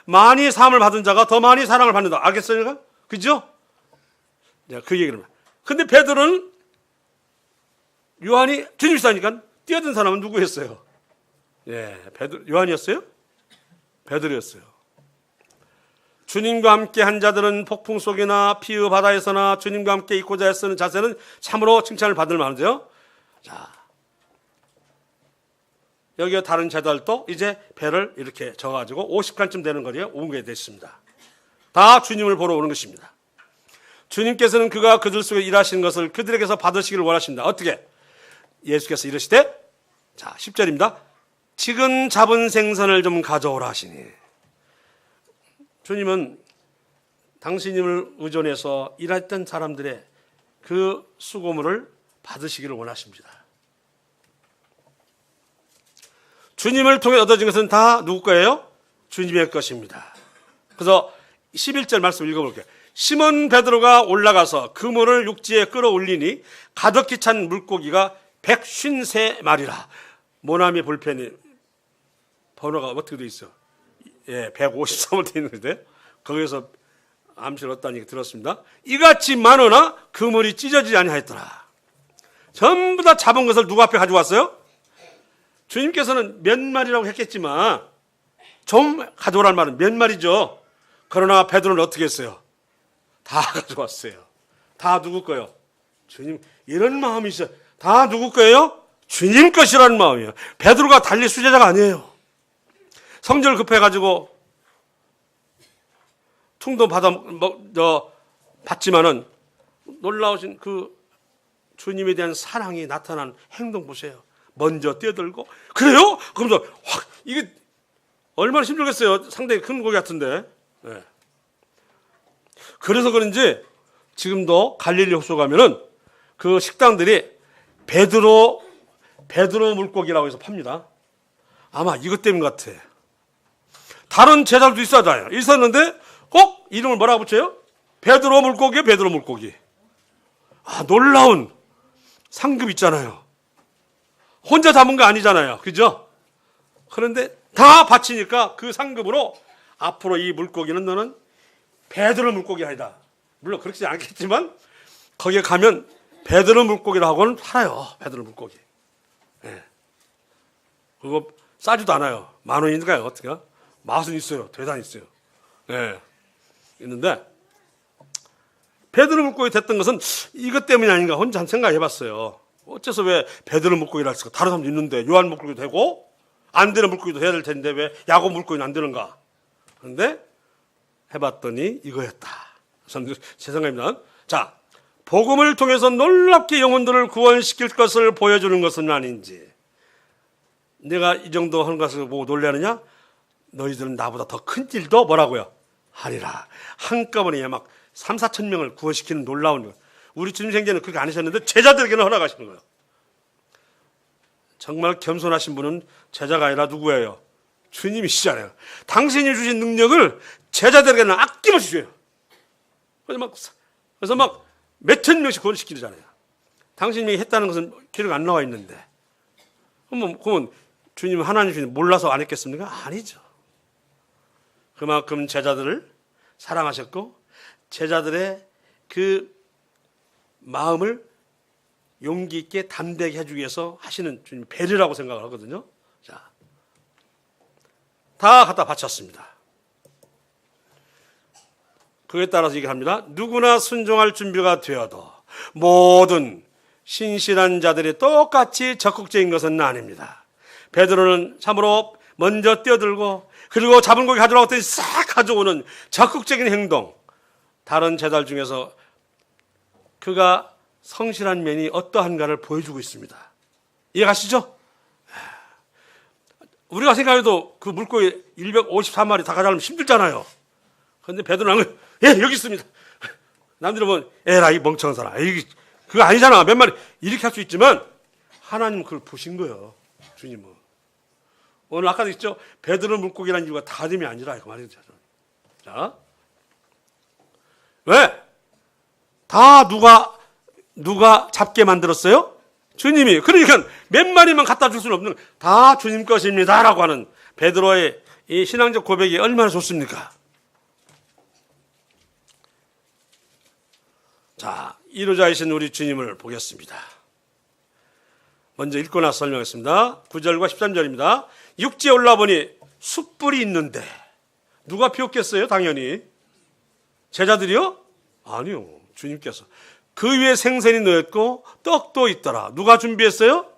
많이 사함을 받은 자가 더 많이 사랑을 받는다. 알겠어요? 그죠? 그 얘기를. 근데 베드로는 요한이 주님이시다니까 뛰어든 사람은 누구였어요? 요한이었어요? 베드로였어요. 주님과 함께 한 자들은 폭풍 속이나 피의 바다에서나 주님과 함께 있고자 애쓰는 자세는 참으로 칭찬을 받을 만한데요. 자, 여기 다른 제자들도 이제 배를 이렇게 져가지고 50칸쯤 되는 거리에 오게 됐습니다. 다 주님을 보러 오는 것입니다. 주님께서는 그가 그들 속에 일하시는 것을 그들에게서 받으시기를 원하십니다. 어떻게? 예수께서 이르시되, 자 10절입니다. 지금 잡은 생선을 좀 가져오라 하시니, 주님은 당신님을 의존해서 일했던 사람들의 그 수고물을 받으시기를 원하십니다. 주님을 통해 얻어진 것은 다 누구 거예요? 주님의 것입니다. 그래서 11절 말씀 읽어볼게요. 시몬 베드로가 올라가서 그물을 육지에 끌어올리니 가득히 찬 물고기가 153마리라. 모나미 볼펜이 번호가 어떻게 돼 있어? 153을 돼 있는데 거기서 암시를 얻다니 들었습니다. 이같이 많으나 그물이 찢어지지 아니하였더라. 전부 다 잡은 것을 누구 앞에 가져왔어요? 주님께서는 몇 마리라고 했겠지만 좀 가져오라는 말은 몇 마리죠. 그러나 베드로는 어떻게 했어요? 다 가져왔어요. 다 누구 거예요? 주님, 이런 마음이 있어요. 다 누구 거예요? 주님 것이라는 마음이에요. 베드로가 달리 수제자가 아니에요. 성질 급해가지고 퉁도 받지만은 놀라우신 그 주님에 대한 사랑이 나타난 행동 보세요. 먼저 뛰어들고, 그래요? 그러면서 확, 이게 얼마나 힘들겠어요. 상당히 큰 고기 같은데. 네. 그래서 그런지 지금도 갈릴리 호수 가면은 그 식당들이 베드로 물고기라고 해서 팝니다. 아마 이것 때문 같아. 다른 제자들도 있었는데 꼭 이름을 뭐라고 붙여요? 베드로 물고기. 아, 놀라운 상급 있잖아요. 혼자 잡은 거 아니잖아요. 그죠? 그런데 다 바치니까 그 상급으로 앞으로 이 물고기는 너는 베드로 물고기 아니다. 물론 그렇지 않겠지만 거기에 가면 베드로 물고기라고는 팔아요. 베드로 물고기. 예. 그거 싸지도 않아요. 10,000원인가요? 어떻게? 맛은 있어요. 대단히 있어요. 예. 있는데 베드로 물고기 됐던 것은 이것 때문이 아닌가 혼자 한 생각해 봤어요. 어째서 왜 베드로 물고기를 할까? 다른 사람도 있는데 요한 물고기도 되고 안 되는 물고기도 해야 될 텐데 왜 야곱 물고기는 안 되는가? 그런데 해봤더니 이거였다. 제 생각입니다. 자, 복음을 통해서 놀랍게 영혼들을 구원시킬 것을 보여주는 것은 아닌지. 내가 이 정도 하는 것을 보고 놀라느냐? 너희들은 나보다 더 큰 일도 뭐라고요? 하리라. 한꺼번에 막 3,4천 명을 구원시키는 놀라운 것. 우리 주님 생전에는 그렇게 안 하셨는데 제자들에게는 허락하시는 거예요. 정말 겸손하신 분은 제자가 아니라 누구예요? 주님이시잖아요. 당신이 주신 능력을 제자들에게는 아낌없이 줘요. 그래서 막 몇천 명씩 구원시키잖아요. 당신이 했다는 것은 기록 안 나와 있는데. 그러면 주님 하나님 주님 몰라서 안 했겠습니까? 아니죠. 그만큼 제자들을 사랑하셨고 제자들의 그 마음을 용기 있게 담대하게 해주기 위해서 하시는 주님 배려라고 생각을 하거든요. 자, 다 갖다 바쳤습니다. 그에 따라서 얘기합니다. 누구나 순종할 준비가 되어도 모든 신실한 자들이 똑같이 적극적인 것은 아닙니다. 베드로는 참으로 먼저 뛰어들고 그리고 잡은 고기 가져오라고 했더니 싹 가져오는 적극적인 행동. 다른 제자들 중에서 그가 성실한 면이 어떠한가를 보여주고 있습니다. 이해가시죠? 우리가 생각해도 그 물고기 154마리 다 가져가면 힘들잖아요. 그런데 베드로는 예, 여기 있습니다. 남들은 보면 에라 이 멍청한 사람. 그거 아니잖아. 몇 마리 이렇게 할 수 있지만 하나님은 그걸 보신 거예요. 주님은. 오늘 아까도 있죠. 베드로 물고기라는 이유가 다름이 아니라 그 말이죠. 자, 왜? 다 누가 잡게 만들었어요? 주님이. 그러니까 몇 마리만 갖다 줄 수는 없는 다 주님 것입니다라고 하는 베드로의 이 신앙적 고백이 얼마나 좋습니까? 자, 이루자이신 우리 주님을 보겠습니다. 먼저 읽고 나서 설명했습니다. 9절과 13절입니다. 육지에 올라보니 숯불이 있는데 누가 피웠겠어요? 당연히 제자들이요? 아니요, 주님께서. 그 위에 생선이 놓였고 떡도 있더라. 누가 준비했어요?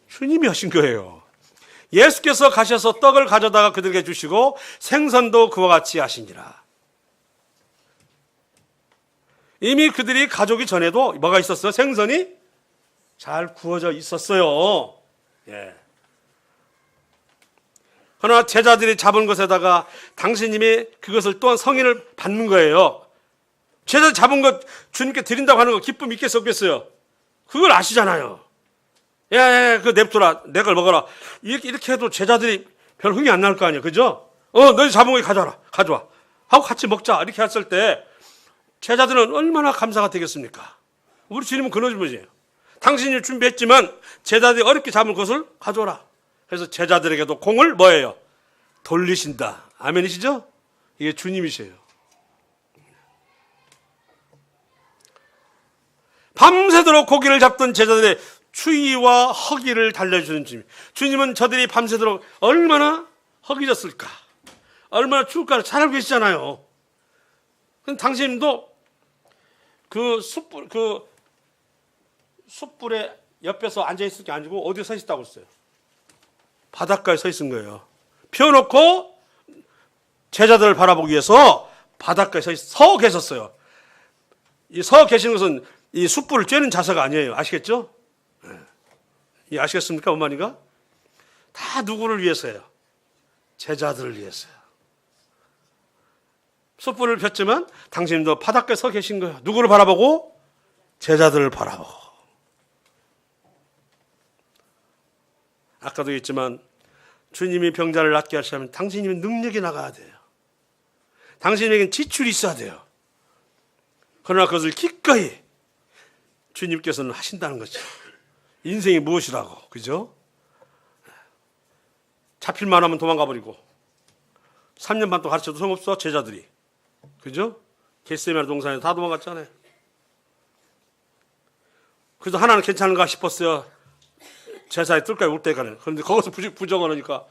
주님이 하신 거예요. 예수께서 가셔서 떡을 가져다가 그들에게 주시고 생선도 그와 같이 하시니라. 이미 그들이 가져오기 전에도 뭐가 있었어요? 생선이 잘 구워져 있었어요. 예. 그러나 제자들이 잡은 것에다가 당신님이 그것을 또한 성인을 받는 거예요. 제자들 잡은 것 주님께 드린다고 하는 거 기쁨 있겠어 없겠어요? 그걸 아시잖아요. 야, 그거 냅둬라. 내 걸 먹어라. 이렇게 해도 제자들이 별 흥이 안 날 거 아니에요. 그죠? 너희 잡은 거 가져와. 하고 같이 먹자. 이렇게 했을 때 제자들은 얼마나 감사가 되겠습니까? 우리 주님은 그런 분이에요. 당신이 준비했지만 제자들이 어렵게 잡은 것을 가져오라. 그래서 제자들에게도 공을 뭐예요? 돌리신다. 아멘이시죠? 이게 주님이세요. 밤새도록 고기를 잡던 제자들의 추위와 허기를 달래주는 주님. 주님은 저들이 밤새도록 얼마나 허기졌을까, 얼마나 추울까를 잘 알고 계시잖아요. 그럼 당신도 그 숯불에 옆에서 앉아있을 게 아니고 어디에 서 있다고 했어요? 바닷가에 서 있은 거예요. 펴놓고 제자들을 바라보기 위해서 바닷가에 서 계셨어요. 이 서 계시는 것은 이 숯불을 쬐는 자세가 아니에요. 아시겠죠? 예, 아시겠습니까, 어머니가? 다 누구를 위해서요? 제자들을 위해서요. 숯불을 폈지만 당신도 바닷가에 서 계신 거예요. 누구를 바라보고? 제자들을 바라보고. 아까도 했지만 주님이 병자를 낫게 하시려면 당신님의 능력이 나가야 돼요. 당신에겐 지출이 있어야 돼요. 그러나 그것을 기꺼이 주님께서는 하신다는 거죠. 인생이 무엇이라고, 그죠? 잡힐만 하면 도망가 버리고 3년 반 동안 가르쳐도 소용없어, 제자들이. 그죠? 겟세마네 동산에 다 도망갔잖아요. 그래서 하나는 괜찮은가 싶었어요. 제사에 뜰까요, 올 때까지. 그런데 거기서 부정을 하니까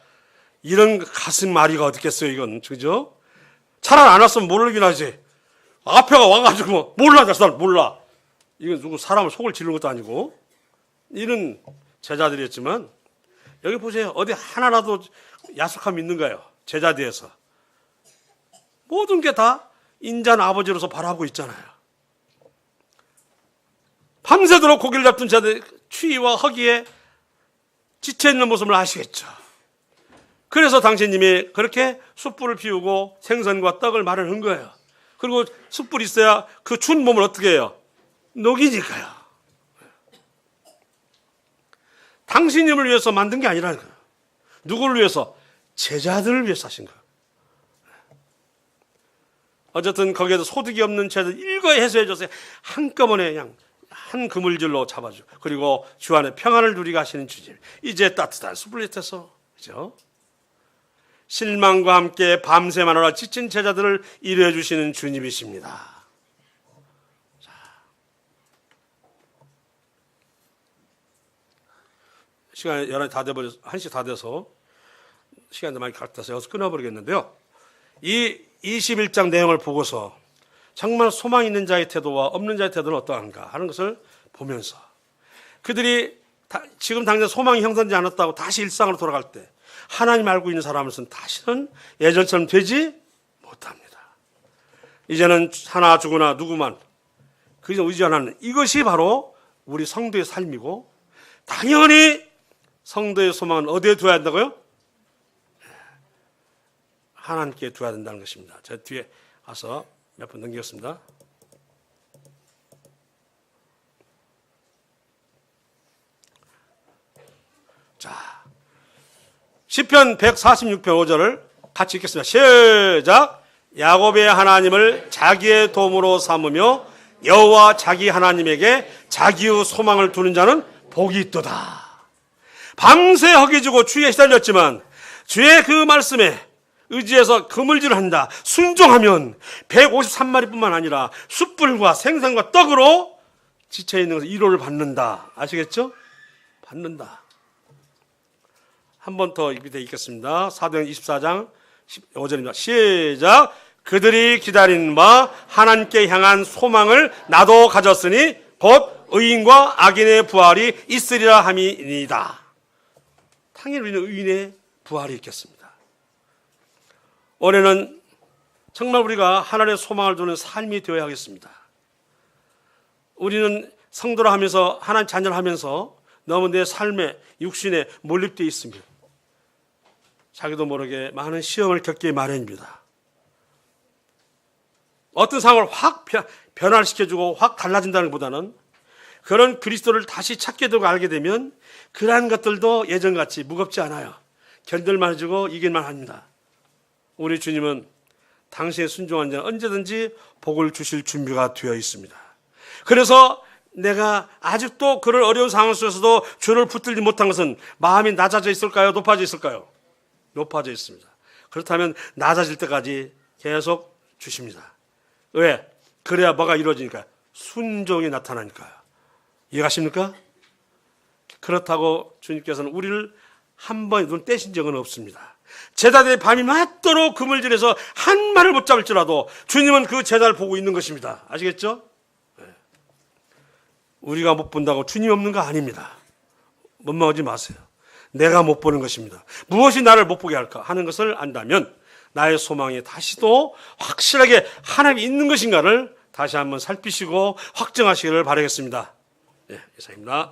이런 가슴 마리가 어딨겠어요, 이건. 그죠? 차라리 안 왔으면 모르긴 하지. 앞에가 와가지고 몰라, 저 사람 몰라. 이건 누구 사람을 속을 지르는 것도 아니고. 이런 제자들이었지만 여기 보세요. 어디 하나라도 야속함이 있는가요? 제자들에서. 모든 게 다 인자는 아버지로서 바라보고 있잖아요. 밤새도록 고기를 잡던 자들 추위와 허기에 지쳐있는 모습을 아시겠죠. 그래서 당신님이 그렇게 숯불을 피우고 생선과 떡을 마련한 거예요. 그리고 숯불이 있어야 그 추운 몸을 어떻게 해요? 녹이니까요. 당신님을 위해서 만든 게 아니라는 거예요. 누구를 위해서? 제자들을 위해서 하신 거예요. 어쨌든 거기에도 소득이 없는 제자들 일거에 해소해줘서 한꺼번에 그냥 한 그물질로 잡아줘. 그리고 주 안에 평안을 누리게 하시는 주님. 이제 따뜻한 숯불 밑에서, 그죠? 실망과 함께 밤새마느라 지친 제자들을 일해 주시는 주님이십니다. 자. 시간이 11시 다 돼버려서 1시 다 돼서 시간도 많이 갈아서 여기서 끊어버리겠는데요. 이 21장 내용을 보고서 정말 소망 있는 자의 태도와 없는 자의 태도는 어떠한가 하는 것을 보면서 그들이 지금 당장 소망이 형성되지 않았다고 다시 일상으로 돌아갈 때 하나님 알고 있는 사람으로서는 다시는 예전처럼 되지 못합니다. 이제는 하나 죽으나 누구만 그저 의지하는 이것이 바로 우리 성도의 삶이고 당연히 성도의 소망은 어디에 두어야 한다고요? 하나님께 두어야 된다는 것입니다. 제 뒤에 가서 몇 번 넘기겠습니다. 자, 시편 146편 5절을 같이 읽겠습니다. 시작. 야곱의 하나님을 자기의 도움으로 삼으며 여호와 자기 하나님에게 자기의 소망을 두는 자는 복이 있도다. 밤새 허기지고 추위에 시달렸지만 주의 그 말씀에 의지해서 그물질을 한다. 순종하면 153마리뿐만 아니라 숯불과 생선과 떡으로 지쳐있는 것을 위로를 받는다. 아시겠죠? 받는다. 한 번 더 밑에 읽겠습니다. 사도행 24장 15절입니다. 시작. 그들이 기다린 바 하나님께 향한 소망을 나도 가졌으니 곧 의인과 악인의 부활이 있으리라 함이니이다. 당연히 우리는 의인의 부활이 있겠습니다. 올해는 정말 우리가 하나님의 소망을 두는 삶이 되어야 하겠습니다. 우리는 성도라 하면서 하나님 자녀를 하면서 너무 내 삶에 육신에 몰입되어 있습니다. 자기도 모르게 많은 시험을 겪기 마련입니다. 어떤 상황을 확 변화시켜주고 확 달라진다는 것보다는 그런 그리스도를 다시 찾게 되고 알게 되면 그러한 것들도 예전같이 무겁지 않아요. 견딜만 해주고 이길만 합니다. 우리 주님은 당신의 순종한 자는 언제든지 복을 주실 준비가 되어 있습니다. 그래서 내가 아직도 그런 어려운 상황 속에서도 주를 붙들지 못한 것은 마음이 낮아져 있을까요? 높아져 있을까요? 높아져 있습니다. 그렇다면 낮아질 때까지 계속 주십니다. 왜? 그래야 뭐가 이루어지니까 순종이 나타나니까요. 이해가십니까? 그렇다고 주님께서는 우리를 한 번 눈 떼신 적은 없습니다. 제자들의 밤이 맞도록 그물질에서 한 말을 못 잡을지라도 주님은 그 제자를 보고 있는 것입니다. 아시겠죠? 우리가 못 본다고 주님 없는 거 아닙니다. 원망하지 마세요. 내가 못 보는 것입니다. 무엇이 나를 못 보게 할까 하는 것을 안다면 나의 소망이 다시도 확실하게 하나님이 있는 것인가를 다시 한번 살피시고 확정하시기를 바라겠습니다. 예, 이상입니다.